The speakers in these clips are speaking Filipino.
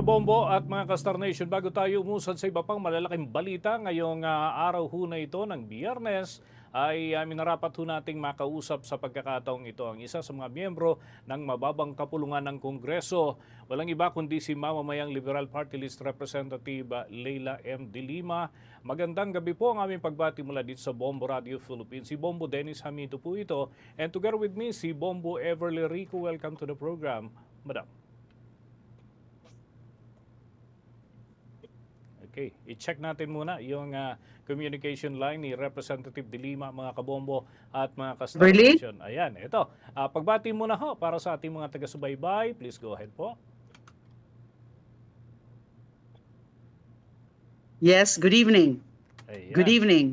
Bombo at mga ka-Star Nation, bago tayo umusad sa iba pang malalaking balita ngayong araw ho na ito ng Biyernes, ay minarapat ho nating makausap sa pagkakataong ito ang isa sa mga miyembro ng mababang kapulungan ng Kongreso. Walang iba kundi si mamamayang Liberal Party List Representative Leila M. De Lima. Magandang gabi po ang aming pagbati mula dito sa Bombo Radio Philippines. Si Bombo Dennis Hamito po ito, and together with me si Bombo Everly Rico. Welcome to the program, Madam. Okay, i-check natin muna yung communication line ni Representative De Lima, mga kabombo at mga ka-Star Really? Nation. Ayan, ito. Pagbati muna ho para sa ating mga taga-subaybay. Please go ahead po. Yes, good evening. Ayan. Good evening,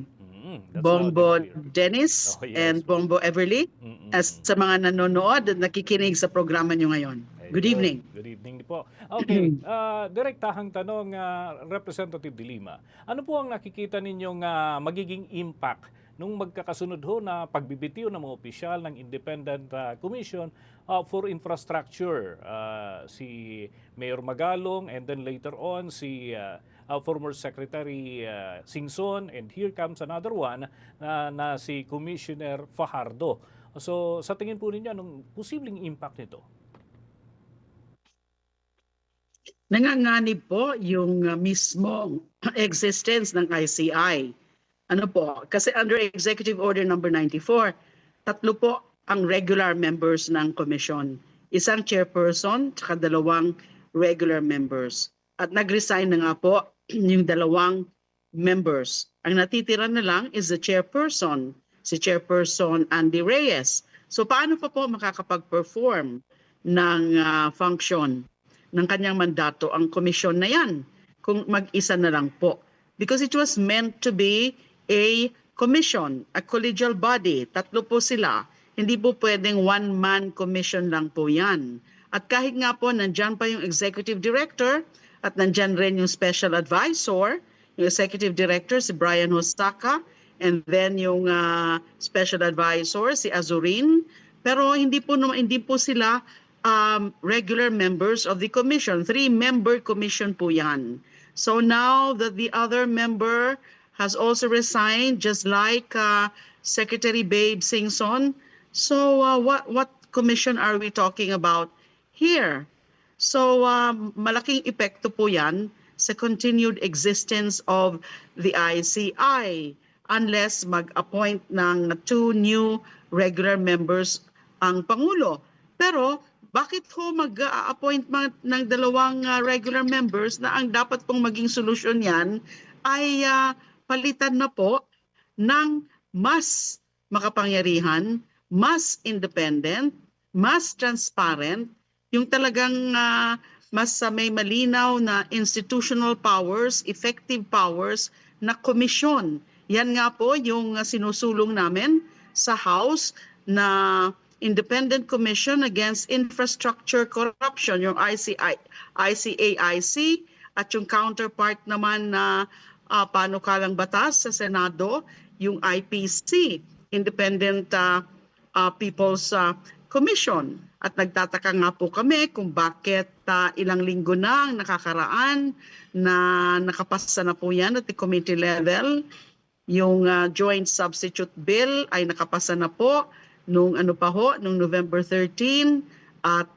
That's Bombo loud and clear. Dennis Oh, yes, and po. Bombo Everly, as sa mga nanonood at nakikinig sa programa nyo ngayon. Good Ayun. evening. Good evening po. Okay, direktahang tanong, Representative De Lima. Ano po ang nakikita ninyong magiging impact nung magkakasunod ho na pagbibitiw ng mga opisyal ng Independent Commission for Infrastructure? Si Mayor Magalong, and then later on si former Secretary Singson, and here comes another one na si Commissioner Fajardo. So sa tingin po ninyo, anong posibleng impact nito? Nanganganib po yung mismong existence ng ICI. Ano po? Kasi under Executive Order number 94, tatlo po ang regular members ng commission. Isang chairperson, tsaka dalawang regular members. At nag-resign na nga po yung dalawang members. Ang natitira na lang is the chairperson, si Chairperson Andy Reyes. So paano pa po makakapag-perform ng function ng kanyang mandato ang komisyon na yan kung mag-isa na lang po? Because it was meant to be a commission, a collegial body. Tatlo po sila. Hindi po pwedeng one-man commission lang po yan. At kahit nga po nandyan pa yung executive director at nandyan rin yung special advisor, yung executive director si Brian Hosaka, and then yung special advisor si Azurin. Pero hindi po sila regular members of the commission. 3-member commission po yan. So now that the other member has also resigned, just like Secretary Babe Singson, so what commission are we talking about here? So malaking epekto po yan sa continued existence of the ICI unless mag-appoint ng 2 new regular members ang Pangulo. Pero bakit ho mag-appoint ng dalawang regular members na ang dapat pong maging solusyon yan ay palitan na po ng mas makapangyarihan, mas independent, mas transparent, yung talagang mas may malinaw na institutional powers, effective powers na komisyon. Yan nga po yung sinusulong namin sa House na Independent Commission Against Infrastructure Corruption, yung ICAIC, at yung counterpart naman na panukalang batas sa Senado, yung IPC, Independent People's Commission. At nagtataka nga po kami kung bakit ilang linggo na ang nakakaraan na nakapasa na po yan at the committee level. Yung joint substitute bill ay nakapasa na po nung November 13, at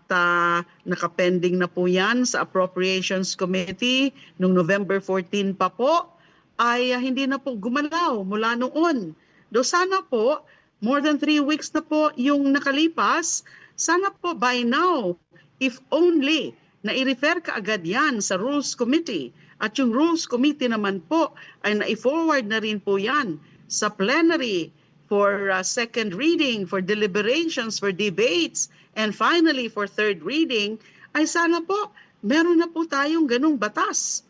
nakapending na po yan sa Appropriations Committee nung November 14 pa po, ay hindi na po gumalaw mula noon. Do sana po, more than 3 weeks na po yung nakalipas, sana po by now, if only na i-refer ka agad yan sa Rules Committee, at yung Rules Committee naman po ay na-forward na rin po yan sa plenary for second reading, for deliberations, for debates, and finally for third reading, ay sana po meron na po tayong ganung batas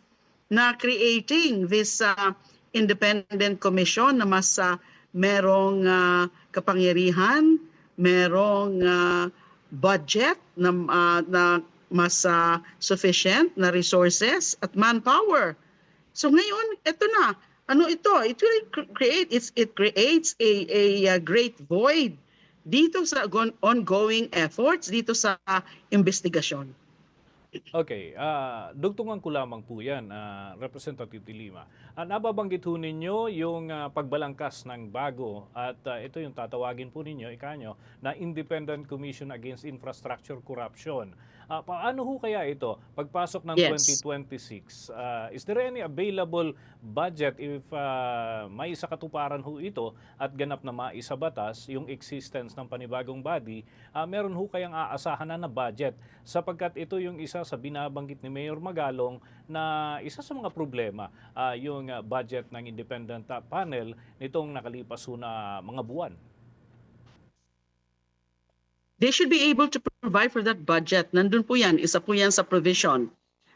na creating this independent commission na mas merong kapangyarihan, merong budget na mas sufficient na resources at manpower. So ngayon, ito na. Ano ito? It creates a great void dito sa ongoing efforts, dito sa investigasyon. Okay, dugtungan ko lamang po yan, Representative De Lima. Nababanggit ho ninyo yung pagbalangkas ng bago at ito yung tatawagin po ninyo, ikanyo, na Independent Commission Against Infrastructure Corruption. Paano ho kaya ito? Pagpasok ng Yes. 2026, is there any available budget if may sa katuparan ho ito at ganap na maisabatas yung existence ng panibagong body, meron ho kayang aasahan na budget sapagkat ito yung isa sa binabanggit ni Mayor Magalong na isa sa mga problema yung budget ng independent panel nitong nakalipas ho na mga buwan. They should be able to provide for that budget. Nandun po yan, isa po yan sa provision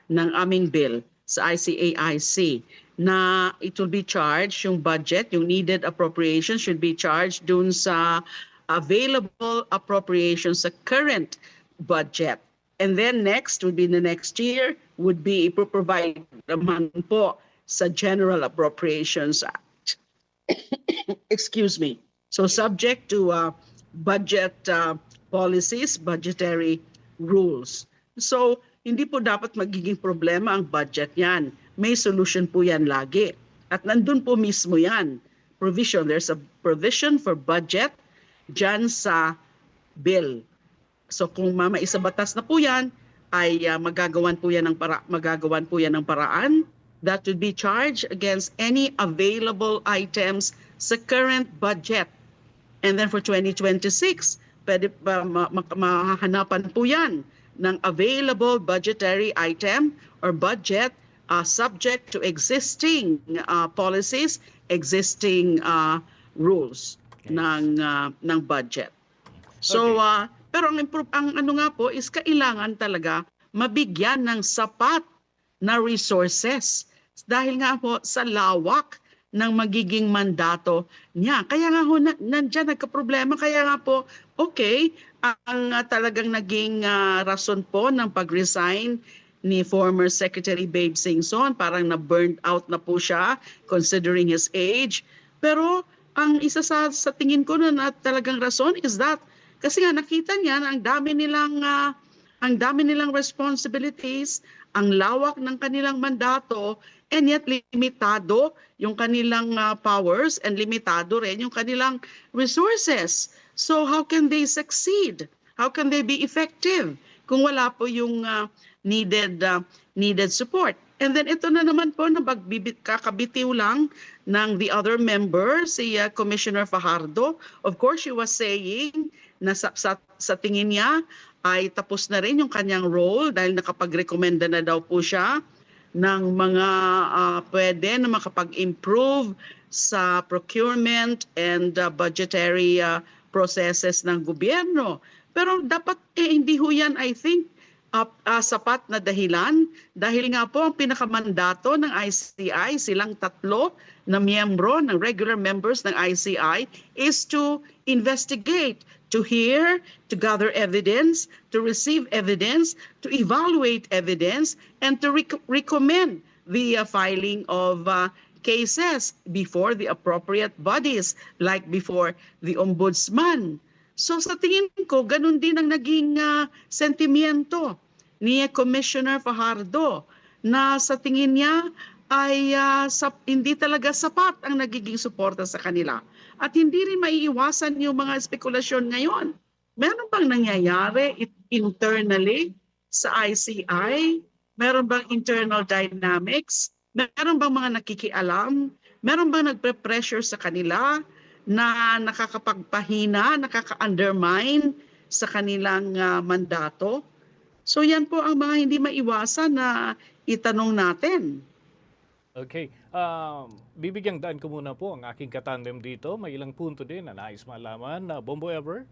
ng aming bill sa ICAIC na it will be charged, yung budget, yung needed appropriation should be charged dun sa available appropriations sa current budget. And then next would be the next year would be provide naman po sa General Appropriations Act. Excuse me. So subject to budget policies, budgetary rules. So hindi po dapat magiging problema ang budget yan. May solution po yan lagi. At nandun po mismo yan. Provision. There's a provision for budget dyan sa bill. So kung mamaisabatas na po yan, ay magagawan po yan ng paraan that would be charged against any available items sa current budget. And then for 2026, pwede pa mahahanapan po yan ng available budgetary item or budget subject to existing policies, existing rules ng budget. So, pero ang ano nga po is kailangan talaga mabigyan ng sapat na resources dahil nga po sa lawak ng magiging mandato niya. Kaya nga ho, nandiyan nagka-problema. Kaya nga po, okay, ang talagang naging rason po ng pag-resign ni former Secretary Babe Singson, parang na-burned out na po siya considering his age. Pero ang isa sa tingin ko na talagang rason is that kasi nga nakita niya na ang dami nilang responsibilities, ang lawak ng kanilang mandato, and yet limitado yung kanilang powers and limitado rin yung kanilang resources. So how can they succeed? How can they be effective kung wala po yung needed support? And then ito na naman po na kakabitiw lang ng the other member, si Commissioner Fajardo. Of course, she was saying na sa tingin niya ay tapos na rin yung kanyang role dahil nakapag-recommenda na daw po siya ng mga pwede na makapag-improve sa procurement and budgetary processes ng gobyerno. Pero dapat hindi ho yan, I think, sapat na dahilan dahil nga po ang pinakamandato ng ICI, silang tatlo na miyembro ng regular members ng ICI is to investigate, to hear, to gather evidence, to receive evidence, to evaluate evidence, and to recommend the filing of cases before the appropriate bodies like before the Ombudsman. So sa tingin ko, ganun din ang naging sentimiento ni Commissioner Fajardo na sa tingin niya ay hindi talaga sapat ang nagiging suporta sa kanila. At hindi rin maiiwasan yung mga spekulasyon ngayon. Meron bang nangyayari internally sa ICI? Meron bang internal dynamics? Meron bang mga nakikialam? Meron bang nagpe-pressure sa kanila na nakakapagpahina, nakaka-undermine sa kanilang mandato? So yan po ang mga hindi maiwasan na itanong natin. Okay. Bibigyang daan ko muna po ang aking katandem dito. May ilang punto din na nais malaman. Bombo Ever?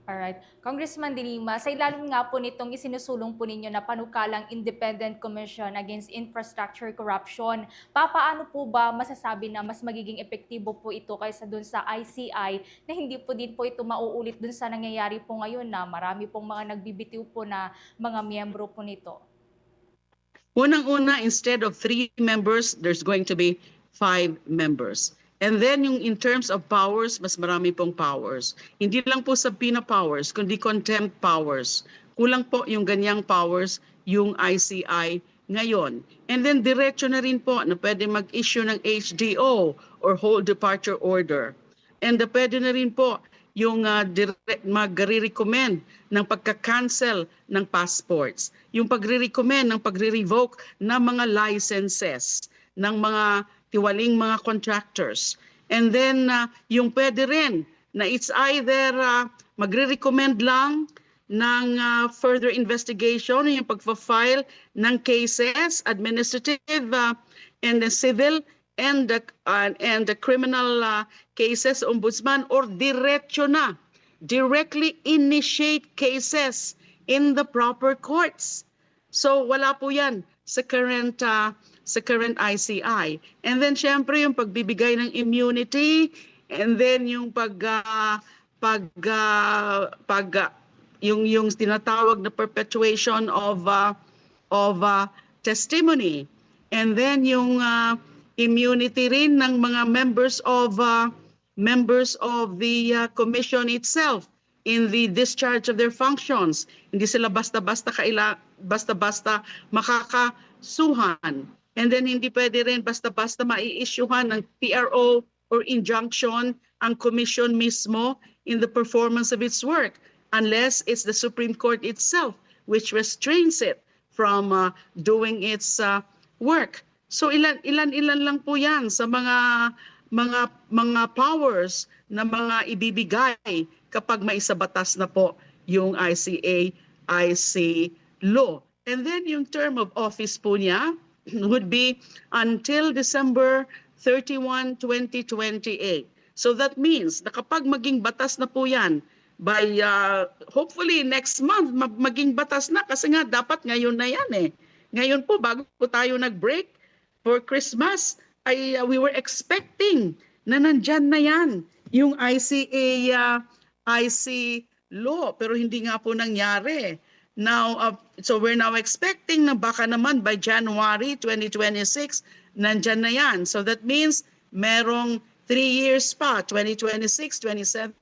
Alright. Congressman De Lima, sa ilalim nga po nitong isinusulong po ninyo na panukalang Independent Commission Against Infrastructure Corruption, papaano po ba masasabi na mas magiging epektibo po ito kaysa dun sa ICI na hindi po din po ito mauulit dun sa nangyayari po ngayon na marami pong mga nagbibitiw po na mga miyembro po nito? Unang-una, instead of 3 members, there's going to be 5 members. And then yung in terms of powers, mas marami pong powers. Hindi lang po subpoena powers, kundi contempt powers. Kulang po yung ganyang powers yung ICI ngayon. And then diretso na rin po na pwede mag-issue ng HDO or whole departure order. And pwede na rin po yung magre-recommend ng pagka-cancel ng passports, yung pagre-recommend ng pagre-revoke ng mga licenses ng mga tiwaling mga contractors. And then yung pwede rin na it's either magre-recommend lang ng further investigation, yung pagfa-file ng cases, administrative and the civil and the criminal cases, ombudsman, or diretso na, directly initiate cases in the proper courts. So wala po yan sa current ICI. And then syempre yung pagbibigay ng immunity, and then yung yung tinatawag na perpetuation of testimony, and then yung immunity rin ng mga members of the commission itself in the discharge of their functions. Hindi sila basta-basta makakasuhan. And then hindi pwede rin basta-basta mai-issuehan ng PRO or injunction ang commission mismo in the performance of its work, unless it's the Supreme Court itself which restrains it from doing its work. So ilan lang po 'yan sa mga powers na mga ibibigay kapag maisabatas na po yung ICA-IC law. And then yung term of office po niya would be until December 31, 2028. So that means na kapag maging batas na po yan, by hopefully next month maging batas na, kasi nga dapat ngayon na yan eh. Ngayon po bago po tayo nag-break for Christmas, we were expecting na nandyan na yan yung IC law, pero hindi nga po nangyari. Now, so we're now expecting na baka naman by January 2026, nandyan na yan. So that means merong 3 years pa, 2026, 27,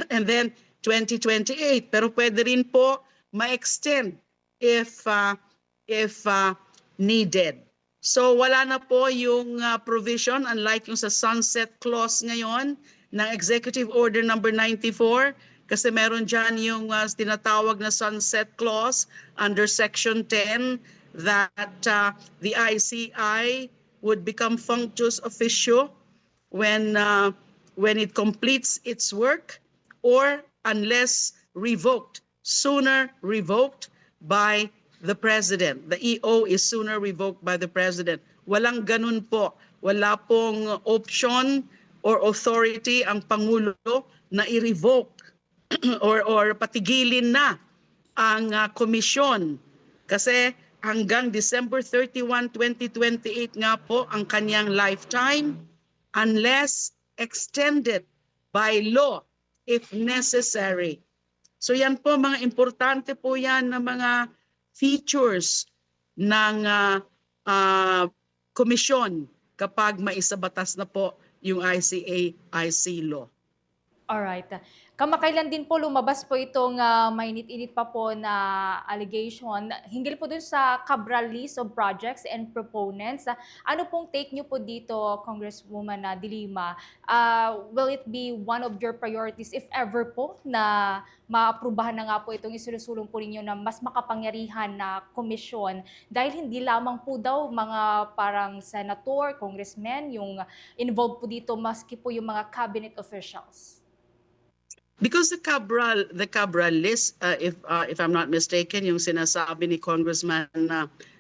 and then 2028. Pero pwede rin po ma-extend if needed. So wala na po yung provision, unlike yung sa sunset clause ngayon ng Executive Order number 94, kasi meron dyan yung tinatawag na sunset clause under Section 10 that the ICI would become functus officio when it completes its work, or unless revoked, sooner revoked by the President. The EO is sooner revoked by the President. Walang ganun po. Wala pong option or authority ang Pangulo na i-revoke or patigilin na ang komisyon. Kasi hanggang December 31, 2028 nga po ang kanyang lifetime, unless extended by law if necessary. So yan po, mga importante po yan na mga features ng komisyon kapag maisabatas na po yung ICA-IC law. Alright. Kamakailan din po lumabas po itong mainit-init pa po na allegation hinggil po dun sa Cabral list of projects and proponents. Ano pong take nyo po dito, Congresswoman De Lima? Will it be one of your priorities, if ever po, na maaprubahan na nga po itong isinusulong po ninyo na mas makapangyarihan na komisyon, dahil hindi lamang po daw mga parang senator, congressmen yung involved po dito, maski po yung mga cabinet officials? Because the Cabral list, if I'm not mistaken, yung sinasabi ni Congressman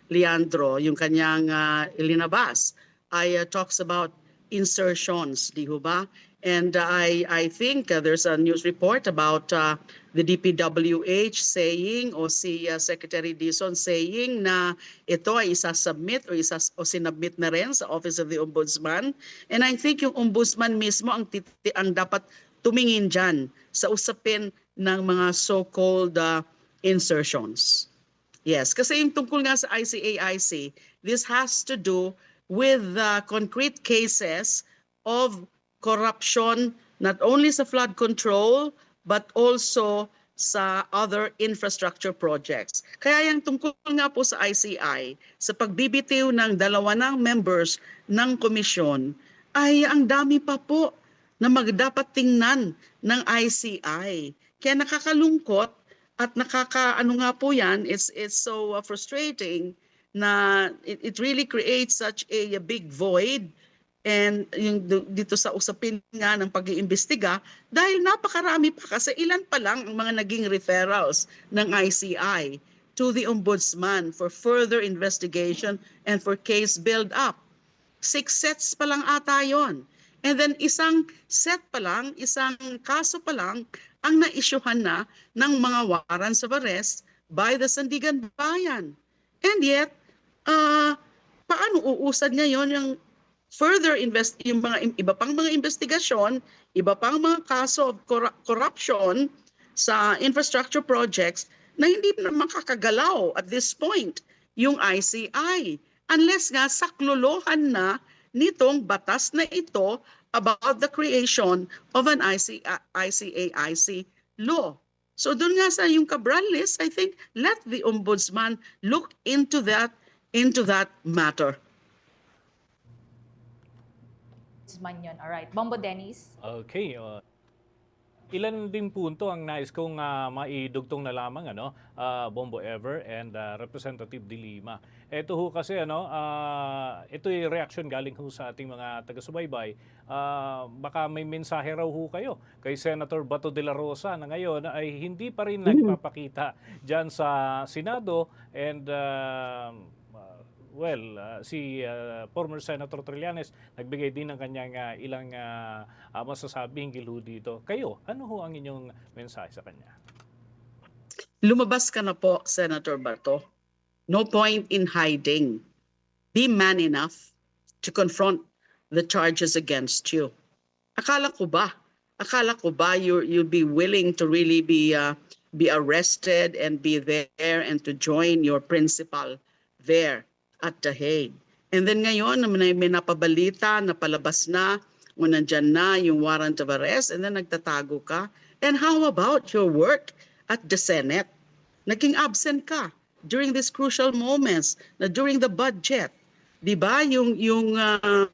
Leandro, yung kanyang ilinabas, talks about insertions, di ho ba? And I think there's a news report about the DPWH saying, o si Secretary Dizon saying na ito ay isasubmit o sinubmit na rin sa Office of the Ombudsman. And I think yung Ombudsman mismo ang dapat tumingin dyan sa usapin ng mga so-called insertions. Yes, kasi yung tungkol nga sa ICA-IC, this has to do with concrete cases of corruption, not only sa flood control, but also sa other infrastructure projects. Kaya yung tungkol nga po sa ICI, sa pagbibitiw ng dalawa ng members ng komisyon, ay ang dami pa po na dapat tingnan ng ICI. Kaya nakakalungkot at nakakaano nga po yan, it's so frustrating na it really creates such a big void. And yung dito sa usapin nga ng pag-iimbestiga, dahil napakarami pa kasi ilan pa lang ang mga naging referrals ng ICI to the Ombudsman for further investigation and for case build-up. 6 sets pa lang ata yun. And then isang set pa lang, isang kaso pa lang ang na-issuehan na ng mga warrants of arrest by the Sandigan Bayan. And yet, paano uusad ngayon yung further yung mga iba pang mga investigasyon, iba pang mga kaso of corruption sa infrastructure projects na hindi naman kakagalaw at this point yung ICI unless nga saklolohan na nitong batas na ito about the creation of an ICAIC law. So doon nga sa yung Cabral list, I think let the Ombudsman look into that matter. Man yun. Alright. Bombo Dennis. Okay. Ilan din punto ang nais kong maidugtong na lamang, Bombo Ever and Representative De Lima. Ito ho kasi, ito yung reaction galing ho sa ating mga taga-subaybay. Baka may mensahe raw ho kayo kay Senator Bato de la Rosa na ngayon ay hindi pa rin nagpapakita dyan sa Senado and si former Senator Trillanes nagbigay din ng kanyang ilang masasabi hinggil dito. Kayo, ano ho ang inyong mensahe sa kanya? Lumabas ka na po, Senator Bato. No point in hiding. Be man enough to confront the charges against you. Akala ko ba you'll be willing to really be arrested and be there and to join your principal there at The Hague. And then ngayon, may napabalita, napalabas na, o nandyan na yung warrant of arrest, and then nagtatago ka. And how about your work at the Senate? Naging absent ka during these crucial moments, na during the budget. Di ba? You're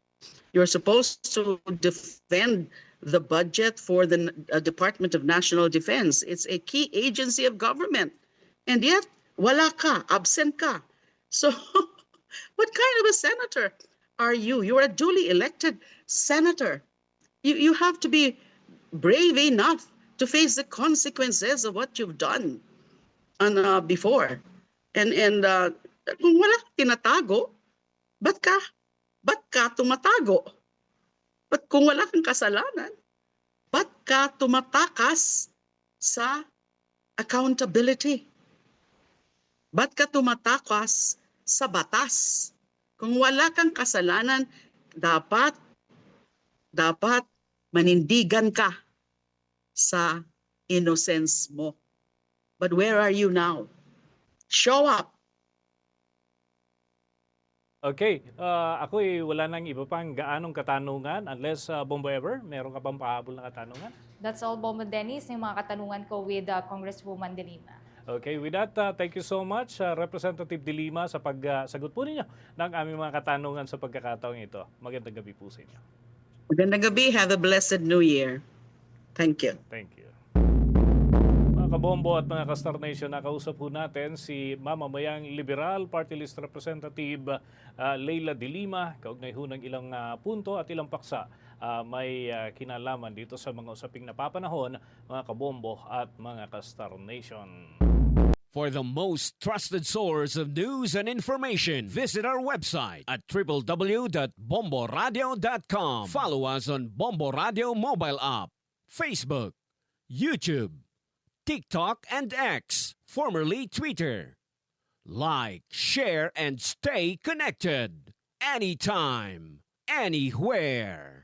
supposed to defend the budget for the Department of National Defense. It's a key agency of government. And yet, wala ka, absent ka. So, what kind of a senator are you? You're a duly elected senator. You have to be brave enough to face the consequences of what you've done before. And kung wala kang tinatago, ba't ka tumatago? But kung wala kang kasalanan, ba't ka tumatakas sa accountability? Ba't ka tumatakas sa batas? Kung wala kang kasalanan, dapat manindigan ka sa innocence mo. But where are you now? Show up. Okay, ako'y wala nang iba pang gaanong katanungan unless Bombo Ever, meron ka pang pahabol na katanungan? That's all, Bombo Dennis, yung mga katanungan ko with Congresswoman De Lima. Okay, with that, thank you so much, Representative De Lima, sa pagsagot po ninyo ng aming mga katanungan sa pagkakataong ito. Magandang gabi po sa inyo. Magandang gabi. Have a blessed New Year. Thank you. Thank you. Mga kabombo at mga ka-Star Nation, nakausap po natin si mamamayang Liberal Party List Representative Leila De Lima, kaugnay ho ng ilang punto at ilang paksa may kinalaman dito sa mga usaping napapanahon, mga kabombo at mga ka-Star Nation. For the most trusted source of news and information, visit our website at www.bomboradio.com. Follow us on Bombo Radio mobile app, Facebook, YouTube, TikTok, and X, formerly Twitter. Like, share, and stay connected. Anytime, anywhere.